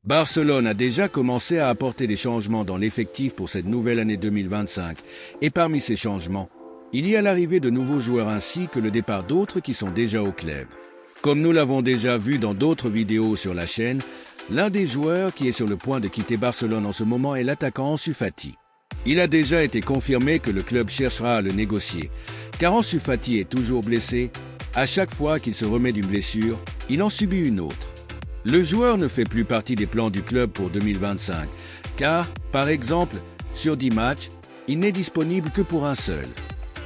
Barcelone a déjà commencé à apporter des changements dans l'effectif pour cette nouvelle année 2025. Et parmi ces changements, il y a l'arrivée de nouveaux joueurs ainsi que le départ d'autres qui sont déjà au club. Comme nous l'avons déjà vu dans d'autres vidéos sur la chaîne, l'un des joueurs qui est sur le point de quitter Barcelone en ce moment est l'attaquant Ansu Fati. Il a déjà été confirmé que le club cherchera à le négocier, car Ansu Fati est toujours blessé. À chaque fois qu'il se remet d'une blessure, il en subit une autre. Le joueur ne fait plus partie des plans du club pour 2025, car, par exemple, sur 10 matchs, il n'est disponible que pour un seul.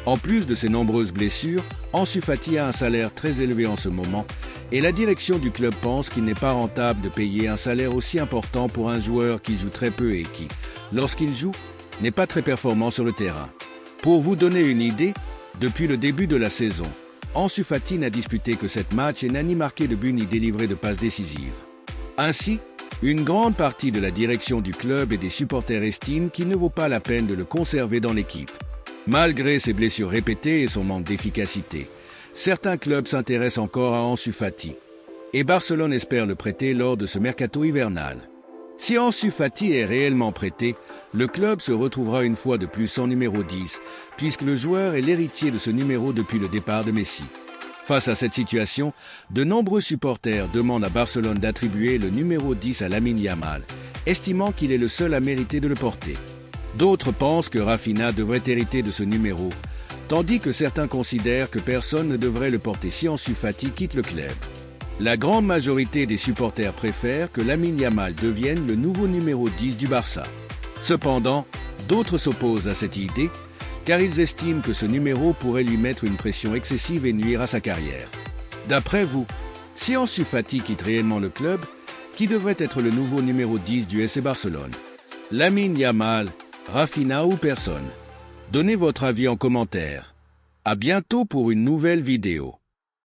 En plus de ses nombreuses blessures, Ansu Fati a un salaire très élevé en ce moment, et la direction du club pense qu'il n'est pas rentable de payer un salaire aussi important pour un joueur qui joue très peu et qui, lorsqu'il joue, n'est pas très performant sur le terrain. Pour vous donner une idée, depuis le début de la saison, Ansu Fati n'a disputé que 7 matchs et n'a ni marqué de but ni délivré de passes décisives. Ainsi, une grande partie de la direction du club et des supporters estiment qu'il ne vaut pas la peine de le conserver dans l'équipe. Malgré ses blessures répétées et son manque d'efficacité, certains clubs s'intéressent encore à Ansu Fati. Et Barcelone espère le prêter lors de ce mercato hivernal. Si Ansu Fati est réellement prêté, le club se retrouvera une fois de plus sans numéro 10, puisque le joueur est l'héritier de ce numéro depuis le départ de Messi. Face à cette situation, de nombreux supporters demandent à Barcelone d'attribuer le numéro 10 à Lamine Yamal, estimant qu'il est le seul à mériter de le porter. D'autres pensent que Rafinha devrait hériter de ce numéro, tandis que certains considèrent que personne ne devrait le porter si Ansu Fati quitte le club. La grande majorité des supporters préfèrent que Lamine Yamal devienne le nouveau numéro 10 du Barça. Cependant, d'autres s'opposent à cette idée, car ils estiment que ce numéro pourrait lui mettre une pression excessive et nuire à sa carrière. D'après vous, si Ansu Fati quitte réellement le club, qui devrait être le nouveau numéro 10 du FC Barcelone? Lamine Yamal, Rafinha ou personne? Donnez votre avis en commentaire. À bientôt pour une nouvelle vidéo.